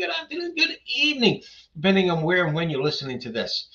good afternoon, good evening, depending on where and when you're listening to this.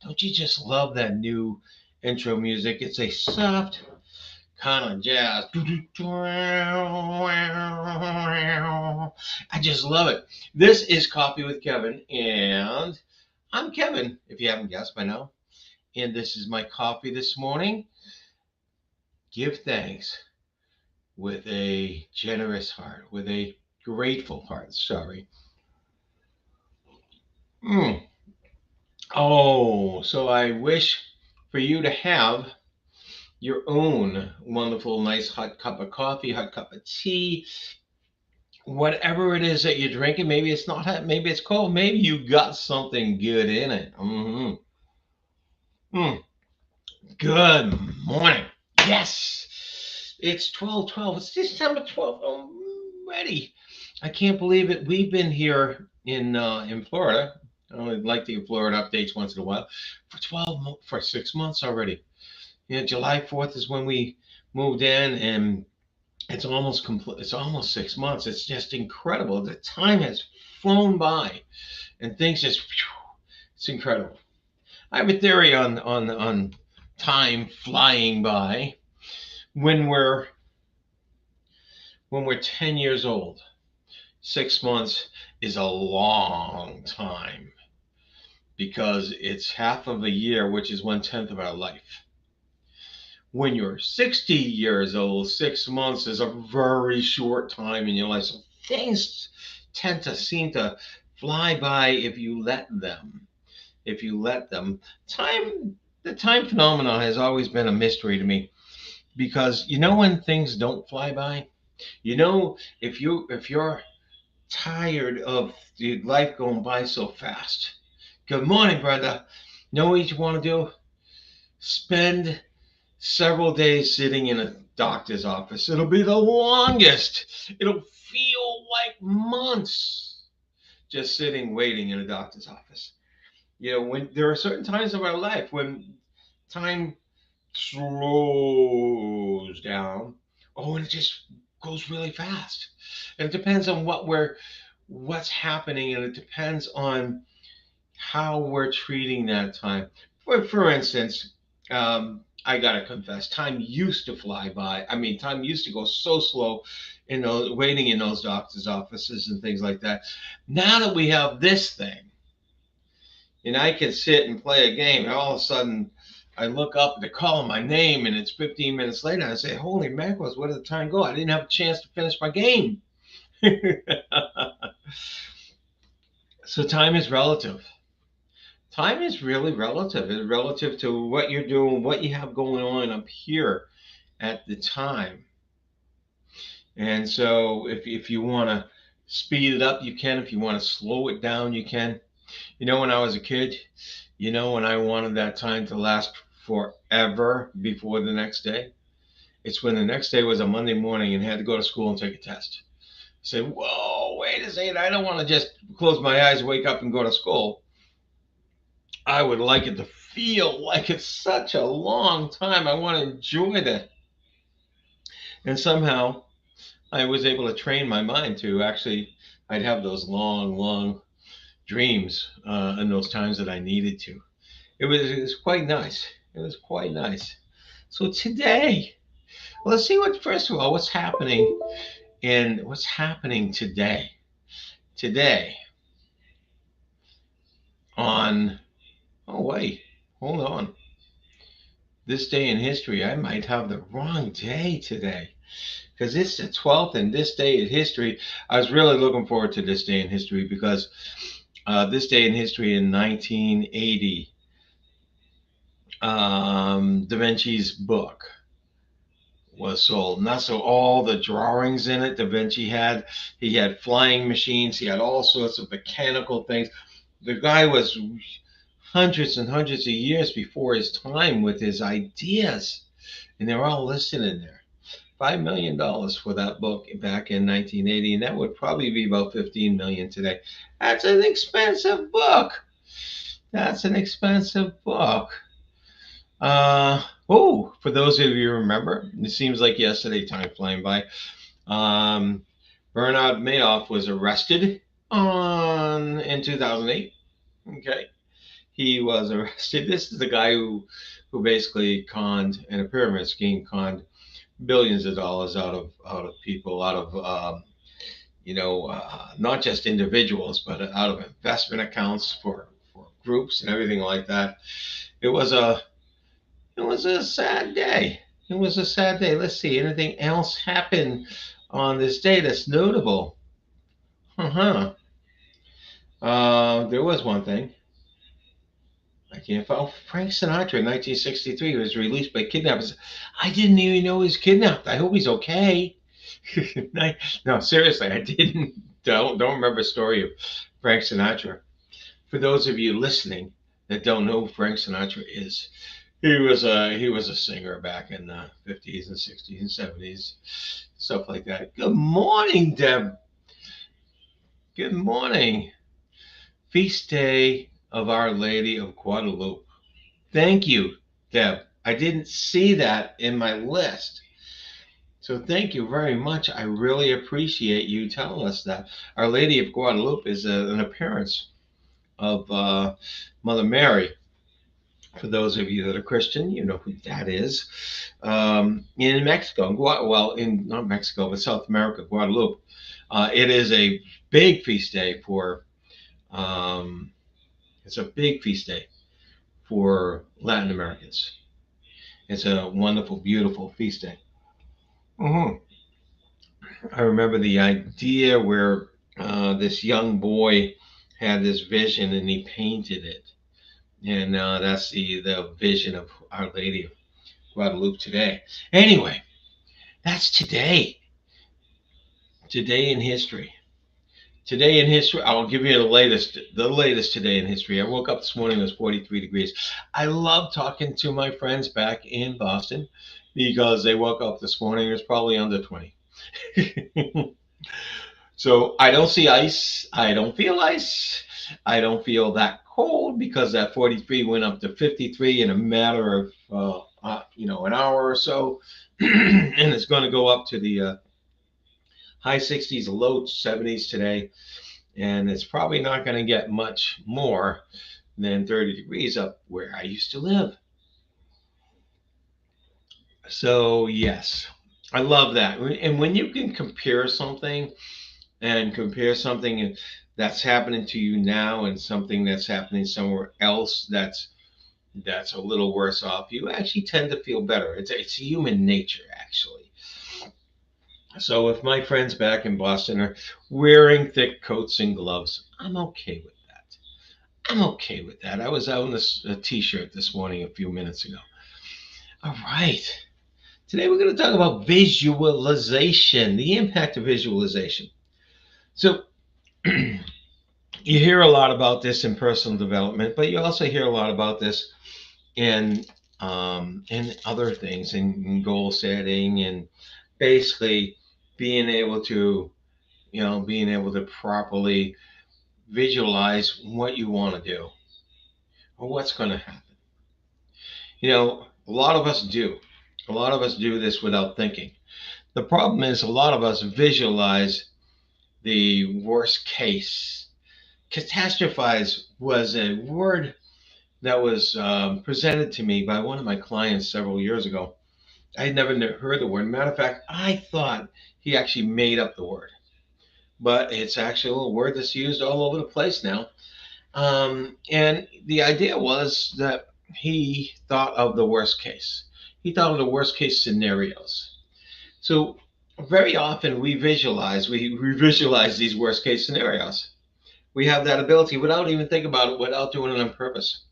Don't you just love that new intro music? It's a soft kind of jazz. I just love it. This is Coffee with Kevin, and I'm Kevin, if you haven't guessed by now. And this is my coffee this morning. Give thanks with a generous heart, with a grateful heart. Sorry. Mm. Oh, so I wish for you to have your own wonderful, nice hot cup of coffee, hot cup of tea, whatever it is that you're drinking. Maybe it's not hot, maybe it's cold, maybe you got something good in it. Mm. Good morning. Yes, it's 12:12. It's December 12th already. I can't believe it. We've been here in Florida. I only like to give Florida updates once in a while for 6 months already. July 4th is when we moved in, and it's almost complete. It's almost 6 months. It's just incredible. The time has flown by, and things just. It's incredible. I have a theory on time flying by when we're 10 years old. 6 months is a long time because it's half of a year, which is 1/10 of our life. When you're 60 years old, 6 months is a very short time in your life. So things tend to seem to fly by if you let them. If you let them. The time phenomenon has always been a mystery to me because when things don't fly by, if you're tired of the life going by so fast. Good morning, Brenda. Know what you want to do? Spend several days sitting in a doctor's office. It'll be the longest. It'll feel like months just sitting waiting in a doctor's office. When there are certain times of our life when time slows down. Oh, and it just goes really fast. And it depends on what's happening, and it depends on how we're treating that time. For instance, I gotta confess, time used to fly by. I mean, time used to go so slow in those waiting in those doctors' offices and things like that. Now that we have this thing, and I can sit and play a game, and all of a sudden I look up, they're calling my name, and it's 15 minutes later. And I say, "Holy mackerels, where did the time go? I didn't have a chance to finish my game." So time is relative. Time is really relative. It's relative to what you're doing, what you have going on up here at the time. And so if you want to speed it up, you can. If you want to slow it down, you can. When I was a kid, when I wanted that time to last forever before the next day, it's when the next day was a Monday morning and had to go to school and take a test. Say, whoa, wait a second. I don't want to just close my eyes, wake up, and go to school. I would like it to feel like it's such a long time. I want to enjoy that. And somehow I was able to train my mind to actually, I'd have those long, long dreams in those times that I needed to. It was quite nice. It was quite nice. So today, let's see first of all, what's happening today. Today on, oh wait, hold on. This day in history, I might have the wrong day today because it's the 12th and this day in history. I was really looking forward to this day in history because this day in history in 1980, Da Vinci's book was sold. Not so all the drawings in it Da Vinci had. He had flying machines. He had all sorts of mechanical things. The guy was hundreds and hundreds of years before his time with his ideas, and they're all listed in there. $5 million for that book back in 1980, and that would probably be about 15 million today. That's an expensive book. That's an expensive book. For those of you who remember, it seems like yesterday, time flying by. Bernard Madoff was arrested on in 2008. Okay, he was arrested. This is the guy who basically conned in a pyramid scheme, conned billions of dollars out of people, out of not just individuals, but out of investment accounts for groups and everything like that. It was a it was a sad day. It was a sad day. Let's see. Anything else happen on this day that's notable? Uh-huh. There was one thing. I can't follow. Frank Sinatra in 1963 was released by kidnappers. I didn't even know he was kidnapped. I hope he's okay. No, seriously, I didn't. Don't remember a story of Frank Sinatra. For those of you listening that don't know who Frank Sinatra is, he was a singer back in the 50s and 60s and 70s, stuff like that. Good morning, Deb. Good morning. Feast day of Our Lady of Guadalupe. Thank you, Deb. I didn't see that in my list. So thank you very much. I really appreciate you telling us that. Our Lady of Guadalupe is an appearance of Mother Mary. For those of you that are Christian, you know who that is. In Mexico, well, in not Mexico, but South America, Guadalupe, it is a big feast day for. Um, it's a big feast day for Latin Americans. It's a wonderful, beautiful feast day. Hmm. I remember the idea where this young boy had this vision and he painted it, and that's the vision of Our Lady of Guadalupe today. Anyway, that's today. Today in history. Today in history, I'll give you the latest today in history. I woke up this morning, it was 43 degrees. I love talking to my friends back in Boston because they woke up this morning, it was probably under 20. So I don't see ice. I don't feel ice. I don't feel that cold because that 43 went up to 53 in a matter of an hour or so, and it's going to go up to the high 60s, low 70s today, and it's probably not going to get much more than 30 degrees up where I used to live. So yes, I love that, and when you can compare something that's happening to you now and something that's happening somewhere else that's a little worse off, you actually tend to feel better. It's human nature actually. So if my friends back in Boston are wearing thick coats and gloves, I'm okay with that. I'm okay with that. I was out in a t-shirt this morning a few minutes ago. All right. Today we're going to talk about visualization, the impact of visualization. So you hear a lot about this in personal development, but you also hear a lot about this in other things, in goal setting, and basically being able to properly visualize what you want to do or what's going to happen. A lot of us do. A lot of us do this without thinking. The problem is a lot of us visualize the worst case. Catastrophize was a word that was presented to me by one of my clients several years ago. I had never heard the word. Matter of fact, I thought he actually made up the word, but it's actually a word that's used all over the place now. And the idea was that he thought of the worst case. He thought of the worst case scenarios. So very often we visualize these worst case scenarios. We have that ability without even thinking about it, without doing it on purpose.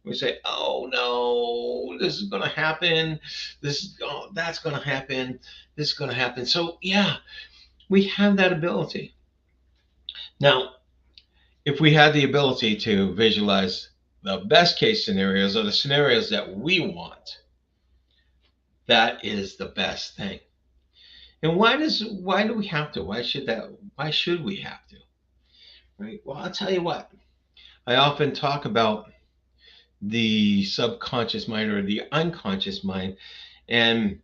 We say, "Oh no, this is going to happen. That's going to happen. This is going to happen." So yeah, we have that ability. Now, if we had the ability to visualize the best case scenarios or the scenarios that we want, that is the best thing. And why do we have to? Why should we have to? Right? Well, I'll tell you what. I often talk about the subconscious mind or the unconscious mind, and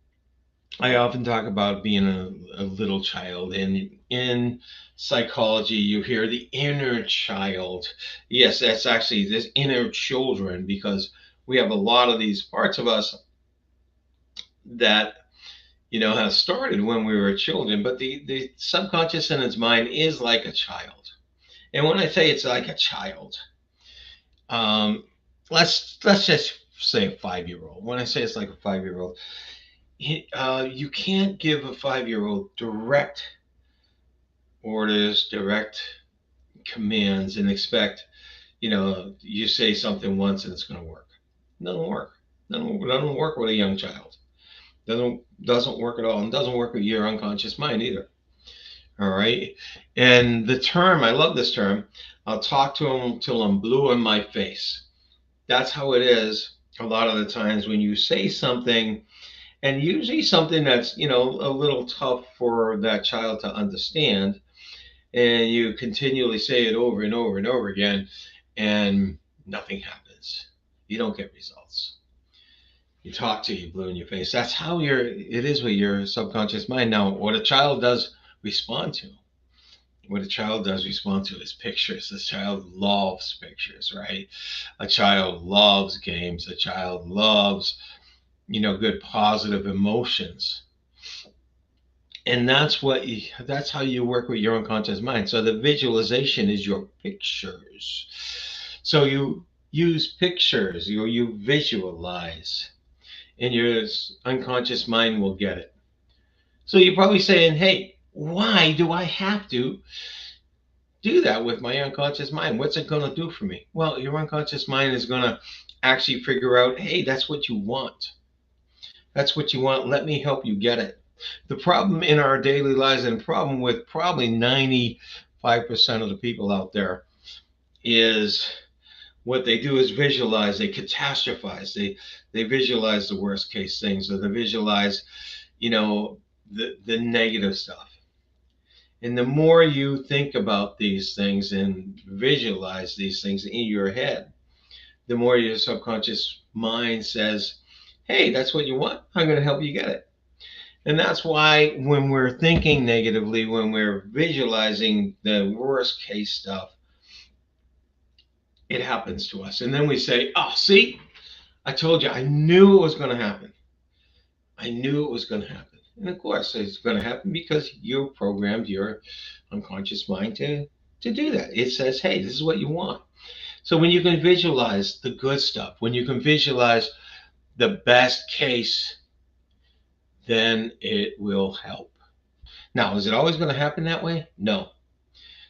I often talk about being a little child, and in psychology, you hear the inner child. Yes, that's actually this inner children, because we have a lot of these parts of us that have started when we were children. But the subconscious in its mind is like a child, and when I say it's like a child, um, let's just say a 5 year old. When I say it's like a 5 year old, you can't give a 5 year old direct orders, direct commands, and expect you say something once and it's going to work. It doesn't work. Doesn't work with a young child. Doesn't work at all, and doesn't work with your unconscious mind either. All right. And the term, I love this term. I'll talk to him till I'm blue in my face. That's how it is a lot of the times when you say something, and usually something that's a little tough for that child to understand, and you continually say it over and over and over again, and nothing happens. You don't get results. You talk to you blue in your face. That's how it is with your subconscious mind. Now, what a child does respond to, what a child does respond to is pictures. A child loves pictures, right? A child loves games. A child loves, good positive emotions. And that's how you work with your unconscious mind. So the visualization is your pictures. So you use pictures, you visualize, and your unconscious mind will get it. So you're probably saying, hey, why do I have to do that with my unconscious mind? What's it going to do for me? Well, your unconscious mind is going to actually figure out, hey, that's what you want. That's what you want. Let me help you get it. The problem in our daily lives, and the problem with probably 95% of the people out there, is what they do is visualize, they catastrophize, they visualize the worst case things, or they visualize, you know, the negative stuff. And the more you think about these things and visualize these things in your head, the more your subconscious mind says, hey, that's what you want. I'm going to help you get it. And that's why when we're thinking negatively, when we're visualizing the worst case stuff, it happens to us. And then we say, oh, see, I told you, I knew it was going to happen. I knew it was going to happen. And of course, it's going to happen because you programmed your unconscious mind to do that. It says, hey, this is what you want. So when you can visualize the good stuff, when you can visualize the best case, then it will help. Now, is it always going to happen that way? No.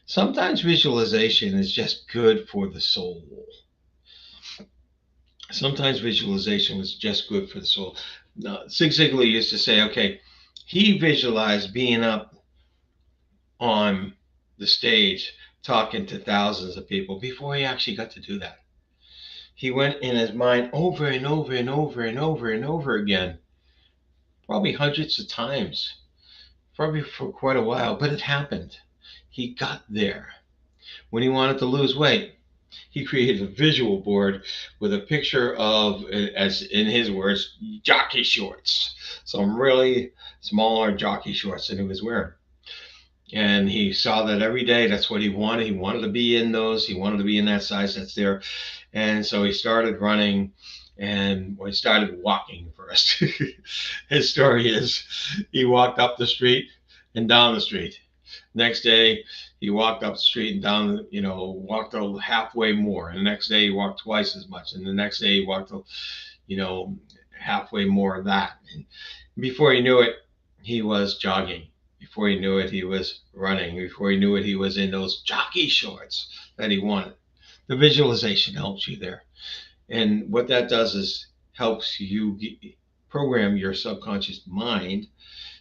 Sometimes visualization is just good for the soul. Sometimes visualization was just good for the soul. Now, Zig Ziglar used to say, okay, he visualized being up on the stage talking to thousands of people before he actually got to do that. He went in his mind over and over and over and over and over again, probably hundreds of times, probably for quite a while, but it happened. He got there. When he wanted to lose weight, he created a visual board with a picture of, as in his words, jockey shorts. Some really smaller jockey shorts that he was wearing. And he saw that every day. That's what he wanted. He wanted to be in those. He wanted to be in that size that's there. And so he started running, and well, he started walking first. His story is he walked up the street and down the street. Next day, he walked up the street and down, walked halfway more. And the next day, he walked twice as much. And the next day, he walked, halfway more of that. And before he knew it, he was jogging. Before he knew it, he was running. Before he knew it, he was in those jockey shorts that he wanted. The visualization helps you there. And what that does is helps you program your subconscious mind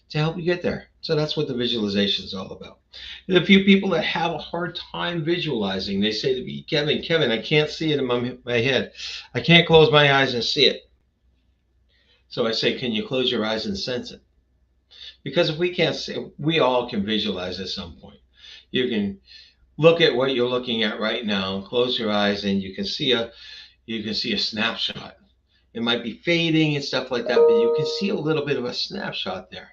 to help you get there. So that's what the visualization is all about. There's a few people that have a hard time visualizing. They say to me, Kevin, I can't see it in my head. I can't close my eyes and see it. So I say, can you close your eyes and sense it? Because if we can't see, we all can visualize at some point. You can look at what you're looking at right now, close your eyes, and you can see a snapshot. It might be fading and stuff like that, but you can see a little bit of a snapshot there.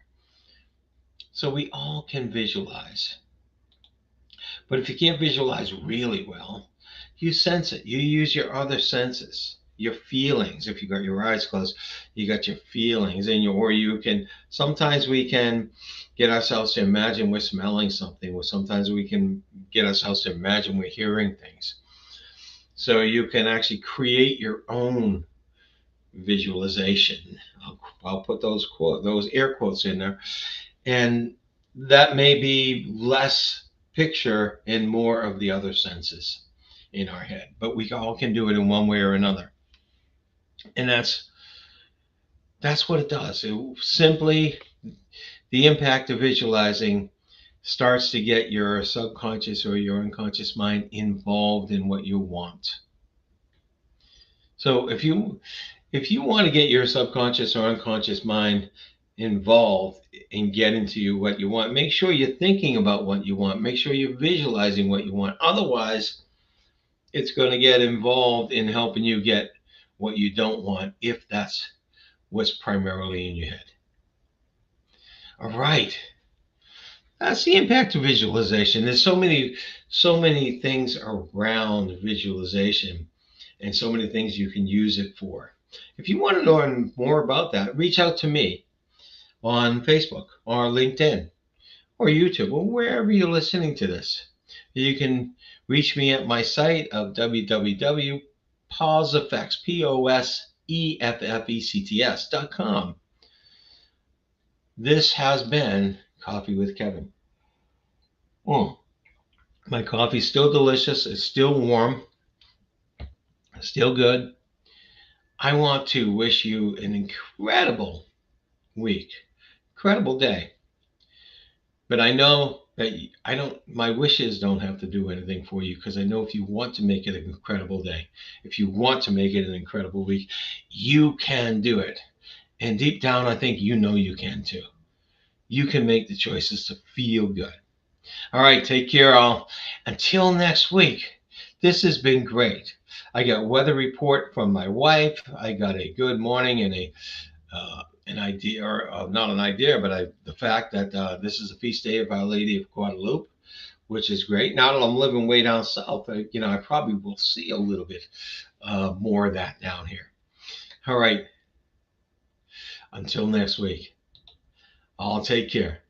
So we all can visualize. But if you can't visualize really well, you sense it. You use your other senses, your feelings. If you got your eyes closed, you got your feelings, and or you can. Sometimes we can get ourselves to imagine we're smelling something, or sometimes we can get ourselves to imagine we're hearing things. So you can actually create your own visualization. I'll put those air quotes in there, and that may be less picture and more of the other senses in our head, but we all can do it in one way or another. And that's what it does. It simply, the impact of visualizing starts to get your subconscious or your unconscious mind involved in what you want. So if you want to get your subconscious or unconscious mind involved and get into what you want, make sure you're thinking about what you want. Make sure you're visualizing what you want. Otherwise, it's going to get involved in helping you get what you don't want if that's what's primarily in your head. All right. That's the impact of visualization. There's so many things around visualization and so many things you can use it for. If you want to learn more about that, reach out to me on Facebook or LinkedIn or YouTube or wherever you're listening to this. You can reach me at my site of www.poseffects.com. This has been Coffee with Kevin. My coffee's still delicious. It's still warm. Still good. I want to wish you an incredible week, incredible day. But I know that my wishes don't have to do anything for you, because I know if you want to make it an incredible day, if you want to make it an incredible week, you can do it. And deep down, I think you know you can too. You can make the choices to feel good. All right, take care, all. Until next week, this has been great. I got a weather report from my wife. I got a good morning and an idea, or not an idea, but the fact that this is a feast day of Our Lady of Guadalupe, which is great. Now that I'm living way down south, I probably will see a little bit more of that down here. All right. Until next week, I'll take care.